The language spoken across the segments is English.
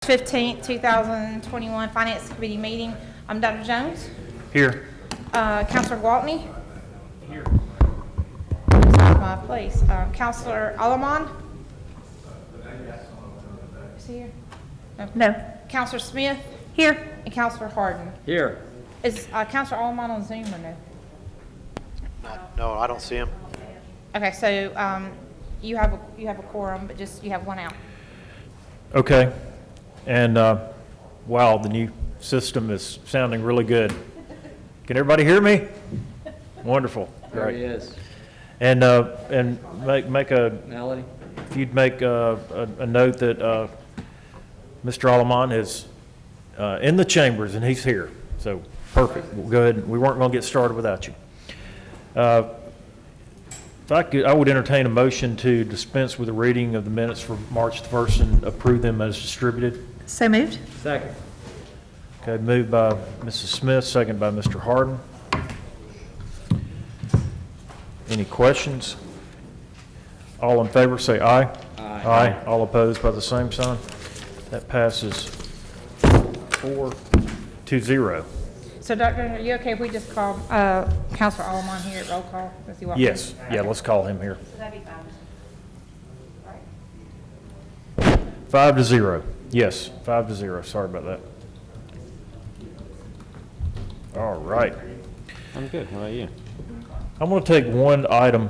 15th, 2021 Finance Committee meeting. I'm Dr. Jones. Here. Counselor Gwaltney. Here. My place. Counselor Alaman. Is he here? No. Counselor Smith. Here. And Counselor Harden. Here. Is Counselor Alaman on Zoom or no? No, I don't see him. Okay, so you have a quorum, but just you have one out. Okay. And wow, the new system is sounding really good. Can everybody hear me? Wonderful. There Great. he is. And make a, Melody? if you'd make a note that Mr. Alaman is in the chambers and he's here. So perfect. We'll go ahead. We weren't going to get started without you. If I could, I would entertain a motion to dispense with the reading of the minutes for March the 1st and approve them as distributed. So moved. Second. Okay, moved by Mrs. Smith, second by Mr. Harden. Any questions? All in favor say aye. Aye. Aye. All opposed by the same sign. That passes 4-0. So, Doctor, are you okay if we just call Counselor Alaman here at roll call? Does he want Yes, yeah, let's call him here. That'd be fine. 5-0. Yes, 5-0. Sorry about that. All right. I'm good. How about you? I'm going to take one item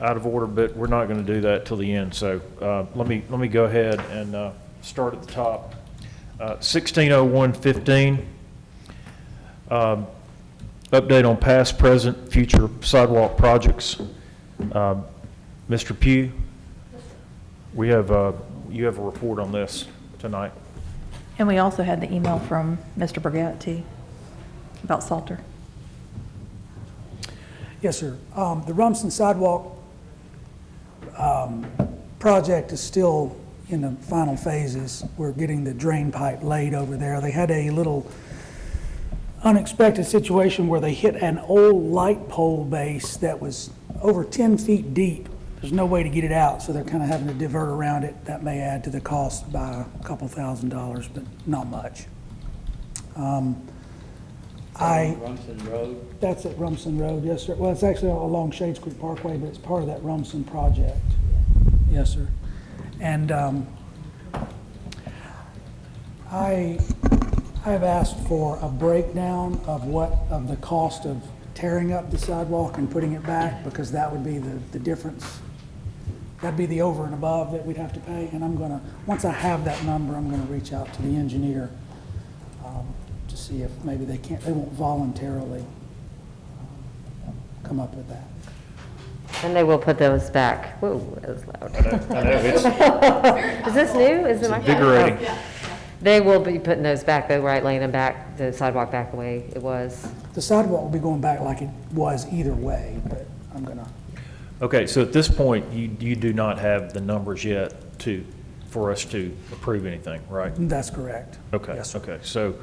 out of order, but we're not going to do that till the end. So let me go ahead and start at the top. 160115. Update on past, present, future sidewalk projects. Mr. Pugh, we have you have a report on this tonight. And we also had the email from Mr. Burgett, too, about Salter. Yes, sir. The Rumson sidewalk project is still in the final phases. We're getting the drain pipe laid over there. They had a little unexpected situation where they hit an old light pole base that was over 10 feet deep. There's no way to get it out, so they're kind of having to divert around it. That may add to the cost by a couple $1,000s, but not much. Rumson Road? That's at Rumson Road, yes, sir. Well, it's actually along Shades Creek Parkway, but it's part of that Rumson project. Yes, sir. And I have asked for a breakdown of the cost of tearing up the sidewalk and putting it back, because that would be the difference. That'd be the over and above that we'd have to pay. And I'm gonna, once I have that number, I'm gonna reach out to the engineer to see if maybe they won't voluntarily come up with that. And they will put those back. Whoa, that was loud. I know it's Is this new? Is it my invigorating. Oh. They will be putting those back though, right, laying them back, the sidewalk back the way it was. The sidewalk will be going back like it was either way, but I'm gonna. Okay, so at this point, you do not have the numbers yet for us to approve anything, right? That's correct. Okay. Yes, sir. Okay. So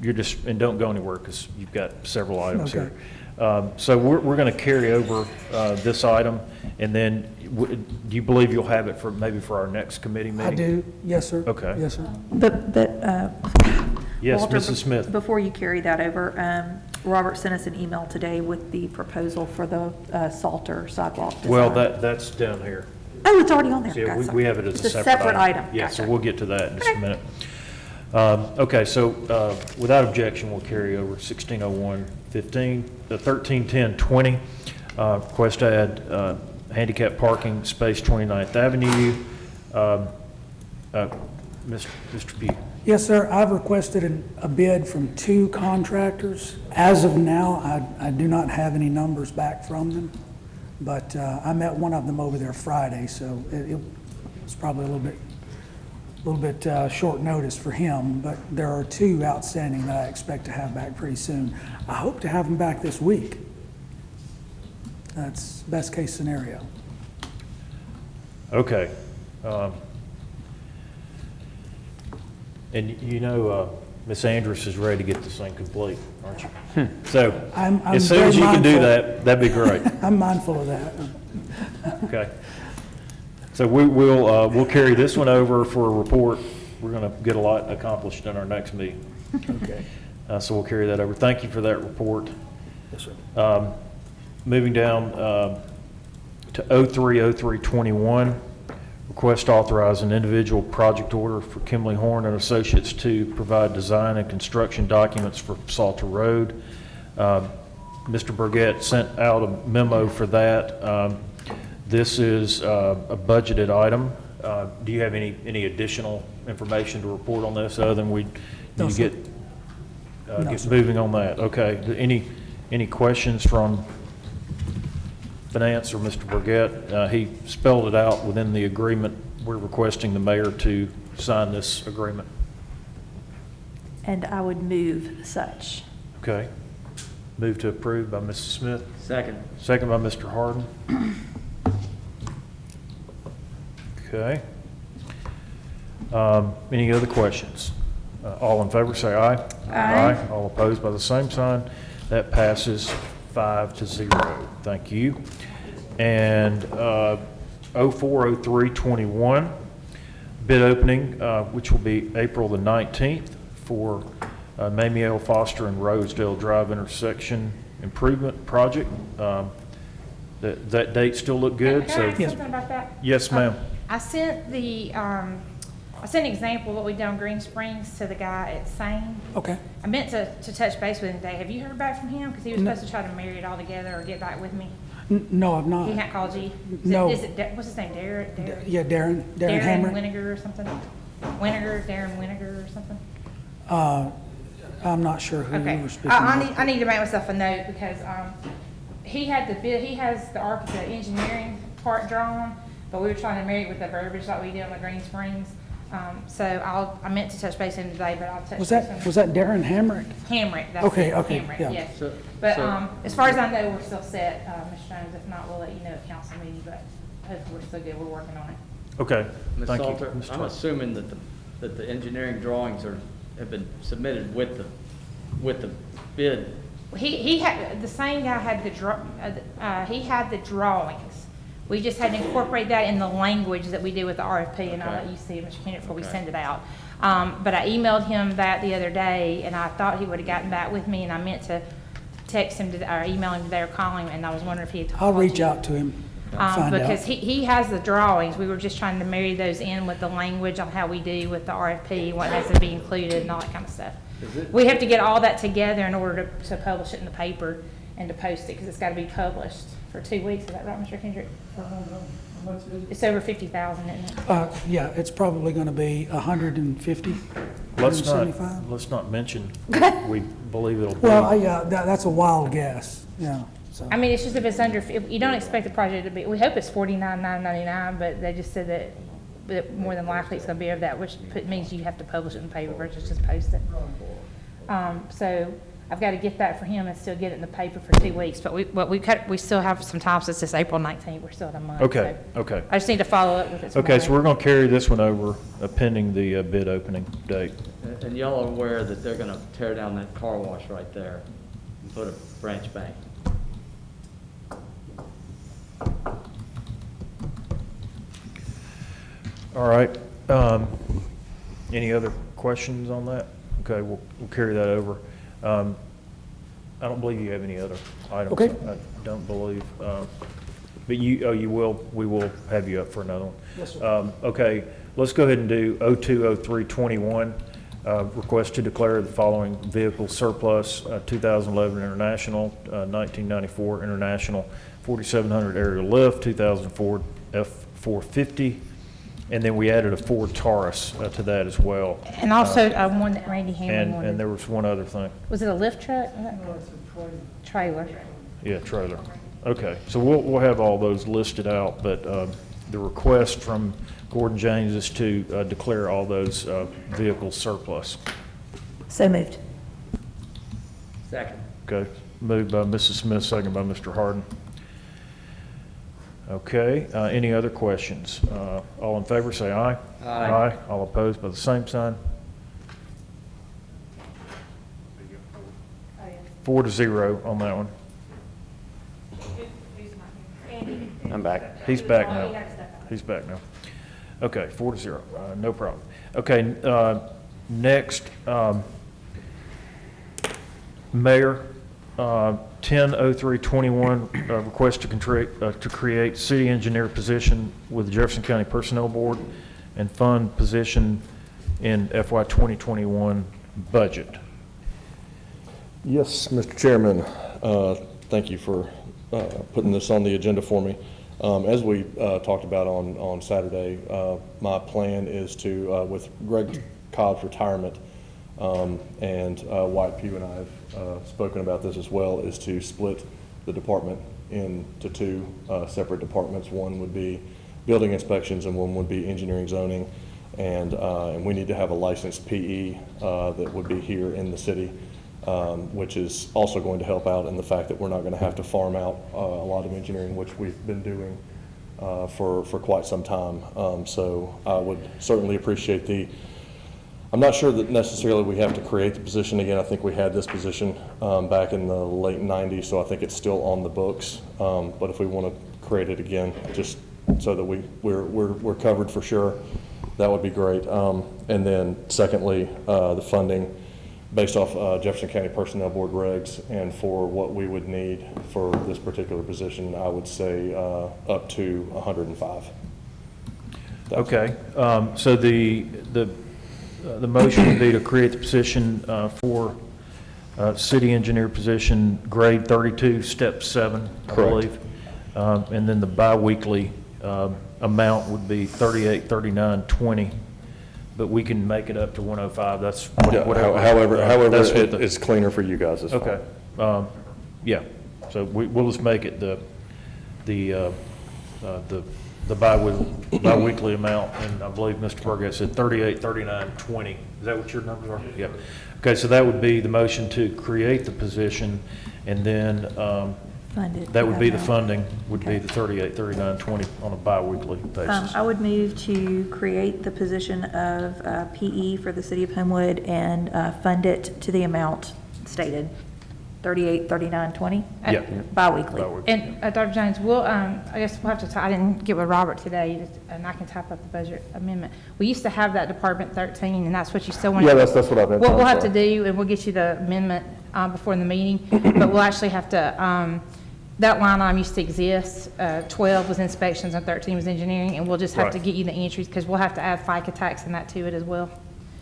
you're just, and don't go anywhere because you've got several items Okay. here. So we're going to carry over this item, and then do you believe you'll have it maybe for our next committee meeting? I do, yes, sir. Okay. Yes, sir. But Yes, Walter, Mrs. Smith. Before you carry that over, Robert sent us an email today with the proposal for the Salter sidewalk design. Well, that's down here. Oh, it's already on there. Yeah, Gotcha. we have it as It's a separate item. Yeah, Gotcha. so we'll get to that in just a minute. Okay, so without objection, we'll carry over 1601-15, the 1310-20, request to add handicap parking space 29th Avenue. Mr. Pugh. Yes, sir. I've requested a bid from 2 contractors. As of now, I do not have any numbers back from them, but I met one of them over there Friday, so it was probably a little bit short notice for him, but there are 2 outstanding that I expect to have back pretty soon. I hope to have them back this week. That's best case scenario. Okay. And you know, Ms. Andrus is ready to get this thing complete, aren't you? So I'm as soon very as you can do mindful. that, that'd be great. I'm mindful of that. Okay. So we'll carry this one over for a report we're going to get a lot accomplished in our next meeting. Okay. So we'll carry that over. Thank you for that report. Yes, sir. Moving down to 030321, request authorize an individual project order for Kimley Horn and Associates to provide design and construction documents for Salter Road. Mr. Burgett sent out a memo for that. This is a budgeted item. Do you have any additional information to report on this other than we No, need to sir. get sir. moving on that? Okay. Any questions from Finance or Mr. Burgett? He spelled it out within the agreement. We're requesting the mayor to sign this agreement. And I would move such. Okay. Move to approve by Mrs. Smith, Second. second by Mr. Harden. Okay. Any other questions? All in favor, say aye. Aye. All opposed by the same sign. That passes 5-0. Thank you. And 040321, bid opening, which will be April the 19th for Mamie L. Foster and Rosedale Drive intersection improvement project. That date still look good, Can I so. ask something about that? Yes, ma'am. I sent an example of what we done in Green Springs to the guy at Sane. Okay. I meant to touch base with him today. Have you heard back from him? Because he was No. supposed to try to marry it all together or get back with me. No, I've He not. hadn't called you? No. What's his name, Darren? Yeah, Darren Darren Hammer. Winiger or something? Darren Winiger or something? I'm not sure who you Okay, were speaking I of. need to make myself a note because, he had the bid, he has the engineering part drawn, but we were trying to marry it with the verbiage like we did on the Green Springs. So I meant to touch base with him today, but I'll touch Was base that, with was that Darren Hamrick? Hamrick, that's Okay, it, okay, Hamrick, yeah. yes. So- But, so- as far as I know, we're still set, Ms. Jones. If not, we'll let you know at council meeting, but hopefully we're still good. We're working on it. Okay, Ms. thank you. Salter, Mr. I'm Harden. assuming that the engineering drawings have been submitted with the bid. He had, the same guy had he had the drawings. We just had to incorporate that in the language that we do with the RFP, and I'll let Okay. you see it, Mr. Kennedy, before we Okay. send it out. But I emailed him that the other day, and I thought he would have gotten back with me, and I meant to text him or email him today or call him, and I was wondering if he had I'll called reach you. out to him, find Because out. he has the drawings. We were just trying to marry those in with the language on how we do with the RFP, what has to be included and all that kind of stuff. We have to get all that together in order to publish it in the paper and to post it, because it's got to be published for 2 weeks. Is that right, Mr. Kendrick? It's over 50,000, isn't it? Yeah, it's probably gonna be 150, Let's 175. let's not mention we believe it'll be. Well, yeah, that's a wild guess, yeah, so. I mean, it's just if it's under, if you don't expect the project to be, we hope it's 49,999, but they just said that more than likely it's gonna be over that, which means you have to publish it in the paper versus just post it. So I've got to get that for him and still get it in the paper for 2 weeks, but we still have some time since it's April 19th. We're still at a month. Okay, so okay. I just need to follow up with it tomorrow. Okay, so we're going to carry this one over pending the bid opening date. And y'all are aware that they're gonna tear down that car wash right there and put a branch bank. All right. Any other questions on that? Okay, we'll carry that over. I don't believe you have any other items. Okay. I don't believe. But you will, we will have you up for another one. Yes, sir. Okay, let's go ahead and do 020321. Request to declare the following vehicle surplus, 2011 International, 1994 International 4700 aerial lift, 2004 F450, and then we added a Ford Taurus to that as well. And also, one that Randy Hamlin And wanted. there was one other thing. Was it a lift truck? Trailer. Yeah, trailer. Okay, so we'll have all those listed out, but the request from Gordon James is to declare all those vehicles surplus. So moved. Second. Okay, moved by Mrs. Smith, second by Mr. Harden. Okay, any other questions? All in favor, say aye. Aye. All opposed by the same sign. 4-0 on that one. I'm back. He's back now. He's back now. Okay, 4-0, no problem. Okay, next, Mayor, 100321, request to create city engineer position with the Jefferson County Personnel Board and fund position in FY 2021 budget. Yes, Mr. Chairman, thank you for putting this on the agenda for me. As we talked about on Saturday, my plan is to, with Greg Cobb's retirement, and Wyatt Pugh and I have spoken about this as well, is to split the department into two separate departments. One would be building inspections and one would be engineering zoning. And we need to have a licensed PE that would be here in the city, which is also going to help out in the fact that we're not going to have to farm out a lot of engineering, which we've been doing for quite some time. So I would certainly appreciate I'm not sure that necessarily we have to create the position again. I think we had this position back in the late 90s, so I think it's still on the books. But if we want to create it again, just so that we're covered for sure, that would be great. And then secondly, the funding based off Jefferson County Personnel Board regs, and for what we would need for this particular position, I would say up to 105. Okay, so the motion would be to create the position for city engineer position, grade 32, step 7, I believe. And then the biweekly amount would be 38.39.20, but we can make it up to 105. That's whatever. However, that's what it's cleaner for you guys. It's okay. Yeah. So we'll just make it the biweekly amount, and I believe Mr. Burgess said 38.39.20. Is that what your numbers are? Yeah. Okay. So that would be the motion to create the position, and then that would be the funding would be the 38.39.20 on a biweekly basis. I would move to create the position of PE for the city of Homewood and fund it to the amount stated, 38.39.20. Yeah. Biweekly. And Dr. Jones, I guess we'll have to, I didn't get with Robert today, and I can type up the budget amendment. We used to have that Department 13, and that's what you still want. Yeah, that's what I've been. What we'll have to do, and we'll get you the amendment before the meeting, but we'll actually have to, that line item used to exist. 12 was inspections and 13 was engineering, and we'll just have to get you the entries, because we'll have to add FICA tax and that to it as well.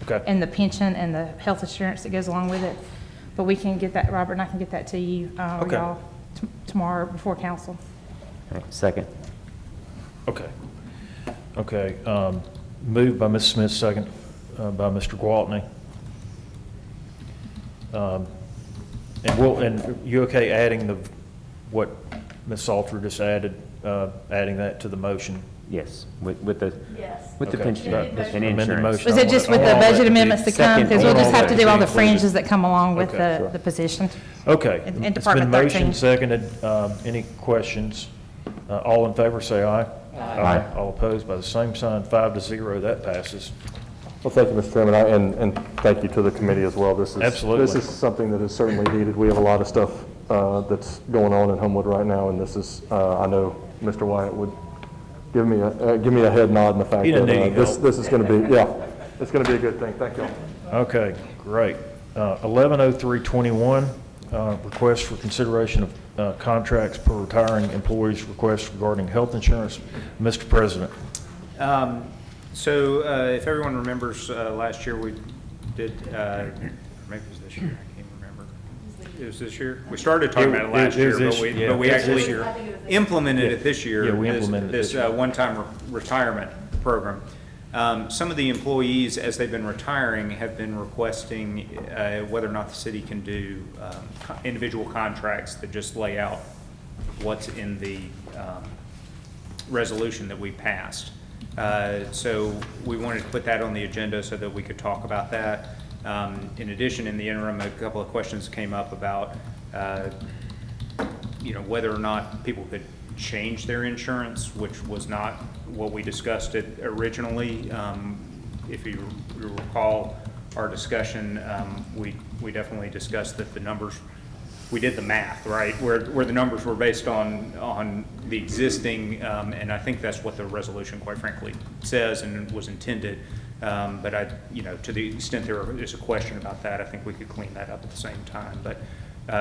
Okay. And the pension and the health insurance that goes along with it. But we can get that, Robert, and I can get that to you, or Okay. y'all tomorrow before council. Second. Okay. Okay. Moved by Ms. Smith, second by Mr. Gwaltney. And you okay adding what Ms. Salter just added, adding that to the motion? Yes, with the Okay. pension and Amended insurance. motion. Was it just with the I want all that budget to be- amendments to come? second. Because we'll I want just all have to that do all the included. fringes that come along with Okay. the position. Okay. And It's been Department 13. motioned, seconded. Any questions? All in favor, say aye. Aye. All opposed by the same sign, 5-0, that passes. Well, thank you, Mr. Chairman, and thank you to the committee as well. This is something that is certainly needed. We have a lot of stuff that's going on in Homewood right now, and this is, I know Mr. Wyatt would give me a head nod in the fact that this is going to be, it's going to be a good thing. Thank you all. Okay, great. 110321, request for consideration of contracts per retiring employees' request regarding health insurance. Mr. President. So if everyone remembers, last year we did, maybe it was this year, I can't remember. It was this year? We started talking about it last year, but we actually implemented it this year. Yeah, we implemented this one-time retirement program. Some of the employees, as they've been retiring, have been requesting whether or not the city can do individual contracts that just lay out what's in the resolution that we passed. So we wanted to put that on the agenda so that we could talk about that. In addition, in the interim, a couple of questions came up about, whether or not people could change their insurance, which was not what we discussed it originally. If you recall our discussion, we definitely discussed that the numbers, we did the math, right, where the numbers were based on the existing, and I think that's what the resolution, quite frankly, says and was intended. But to the extent there is a question about that, I think we could clean that up at the same time. But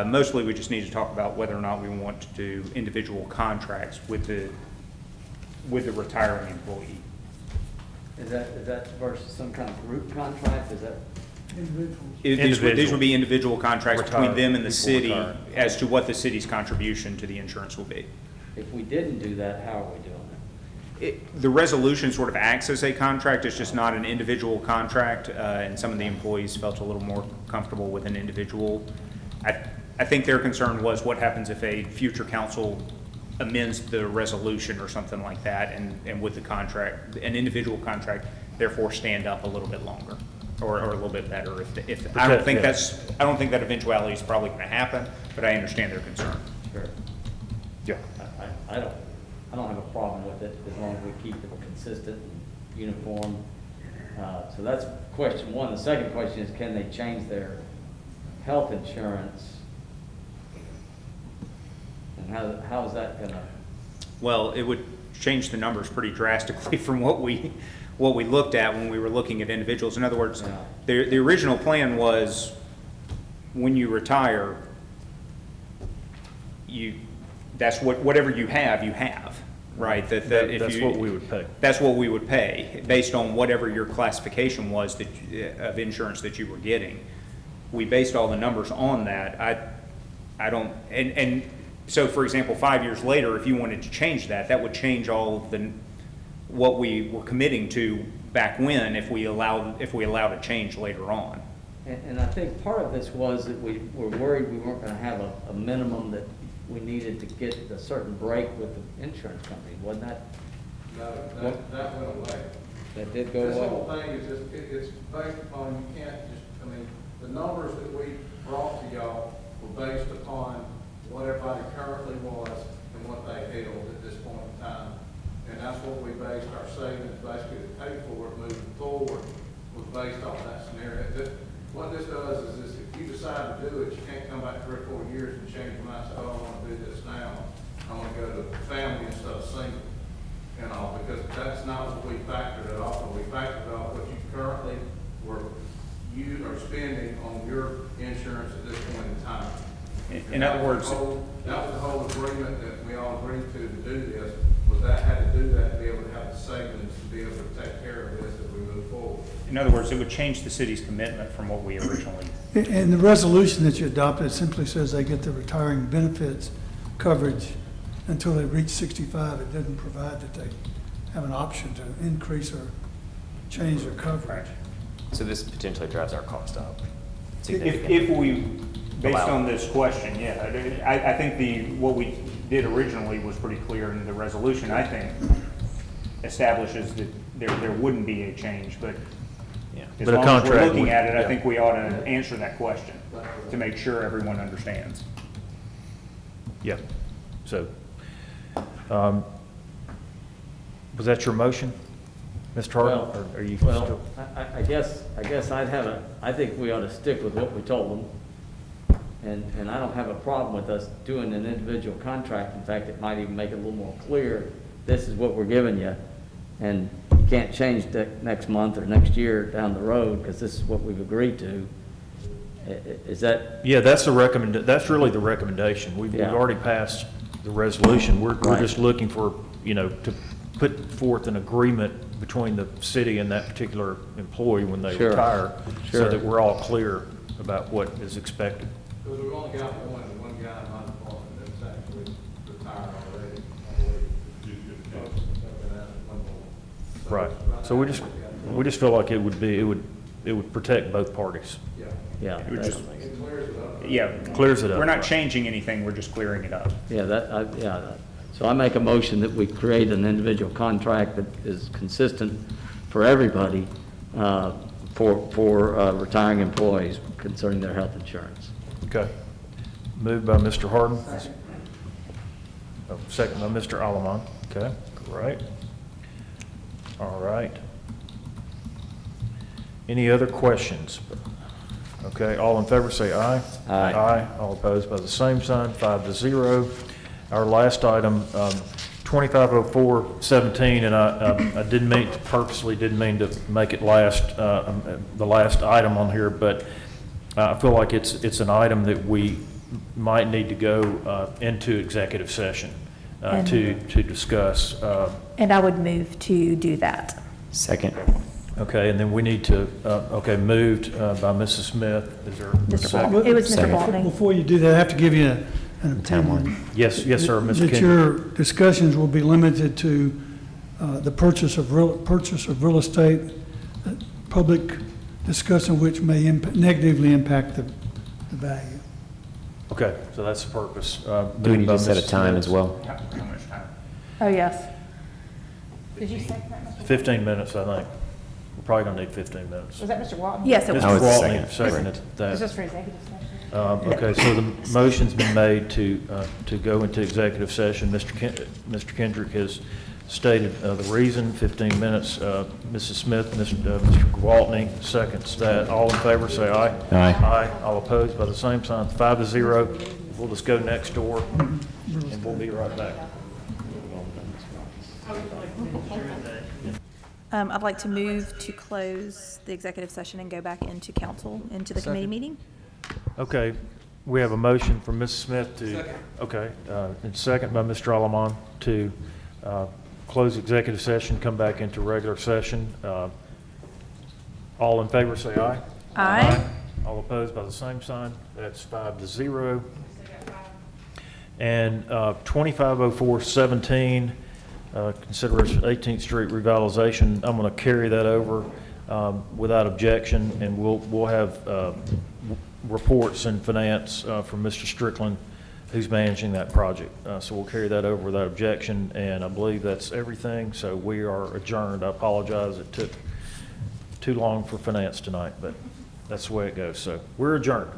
mostly, we just need to talk about whether or not we want to do individual contracts with the retiring employee. Is that versus some kind of group contract? Is that? These would be individual contracts between Retired them and the people city retired. as to what the city's contribution to the insurance will be. If we didn't do that, how are we doing it? The resolution sort of acts as a contract, it's just not an individual contract, and some of the employees felt a little more comfortable with an individual. I think their concern was what happens if a future council amends the resolution or something like that, and with the contract, an individual contract, therefore stand up a little bit longer, or a little bit better. If I don't think that eventuality is probably going to happen, but I understand their concern. Sure. Yeah. I don't have a problem with it as long as we keep it consistent and uniform. So that's question one. The second question is, can they change their health insurance? And how is that gonna? Well, it would change the numbers pretty drastically from what we looked at when we were looking at individuals. In other words, the original plan was when you retire, that's whatever you have, right? That's what we would pay. That's what we would pay, based on whatever your classification was of insurance that you were getting. We based all the numbers on that. I don't, and so, for example, 5 years later, if you wanted to change that, that would change all of what we were committing to back when, if we allowed a change later on. And I think part of this was that we were worried we weren't gonna have a minimum that we needed to get a certain break with the insurance company, wasn't that? No, that went away. That did go away? This whole thing is just, it's based upon, you can't just, the numbers that we brought to y'all were based upon what everybody currently was and what they held at this point in time. And that's what we based our savings, basically to pay for it moving forward, was based off that scenario. What this does is if you decide to do it, you can't come back 3 or 4 years and change your mind and say, oh, I want to do this now. I want to go to family instead of single and all, because that's not what we factored it off. We factored off what you currently you are spending on your insurance at this point in time. In other words, that was the whole agreement that we all agreed to do this, was that had to do that to be able to have the savings to be able to take care of this as we move forward. in other words, it would change the city's commitment from what we originally. And the resolution that you adopted simply says they get the retiring benefits coverage until they reach 65. It doesn't provide that they have an option to increase or change their coverage. So this potentially drives our cost up If we, based on this question, yeah, I think what we did originally was pretty clear, and the resolution, I think, establishes that there wouldn't be a change, but as But a long as we're contract looking would- at it, I yeah. think we ought to answer that question to make sure everyone understands. Yeah. So, was that your motion, Mr. Hart? Well, Or are you well, still? I guess I think we ought to stick with what we told them. And I don't have a problem with us doing an individual contract. In fact, it might even make it a little more clear, this is what we're giving you. And you can't change that next month or next year down the road, because this is what we've agreed to. Is that? Yeah, that's that's really the recommendation. We've Yeah. already passed the resolution. We're Right. just looking for, to put forth an agreement between the city and that particular employee when they Sure. retire, so Sure. that we're all clear about what is expected. Because we've only got one guy in my department that's actually retired already. Right. So we just feel like it would protect both parties. Yeah. It would just- It clears it up. Yeah. Clears it up. We're not changing anything, we're just clearing it up. Yeah, so I make a motion that we create an individual contract that is consistent for everybody, for retiring employees concerning their health insurance. Okay. Moved by Mr. Harden. Second by Mr. Alaman. Okay, great. All right. Any other questions? Okay, all in favor say aye. Aye. Aye. All opposed by the same sign, 5-0. Our last item, 250417, and I didn't mean, purposely didn't mean to make it last, the last item on here, but I feel like it's an item that we might need to go into executive session to discuss. And I would move to do that. Second. Okay, and then we need to, okay, moved by Mrs. Smith. Is there a Mr. second? Baldwin. It was Mr. Second. Baldwin. Before you do that, I have to give you an Timeline. opinion. Yes, sir, Mr. That Kendrick. your discussions will be limited to the purchase of real estate, public discussion which may negatively impact the value. Okay, so that's the purpose. Do we need moved by to set a Mrs. time Smith. as well? How much time? Oh, yes. Did you second that, Mr. 15 minutes, I think. We're probably going to need 15 minutes. Was that Mr. Walton? Yes, it was. I Mr. was the Gwaltney second. seconded It's that. just for executive session. Okay, so the motion's been made to go into executive session. Mr. Kendrick has stated the reason, 15 minutes. Mrs. Smith, Mr. Gwaltney seconds that. All in favor, say aye. Aye. Aye. All opposed by the same sign, 5-0. We'll just go next door, and we'll be right back. I'd like to move to close the executive session and go back into council, into the committee meeting. Okay, we have a motion from Mrs. Smith to. Second. Okay, and second by Mr. Alamon to close executive session, come back into regular session. All in favor, say aye. Aye. All opposed by the same sign. That's 5-0. And 250417, consideration 18th Street revitalization. I'm going to carry that over without objection, and we'll have reports in finance from Mr. Strickland, who's managing that project. So we'll carry that over without objection, and I believe that's everything. So we are adjourned. I apologize, it took too long for finance tonight, but that's the way it goes. So we're adjourned.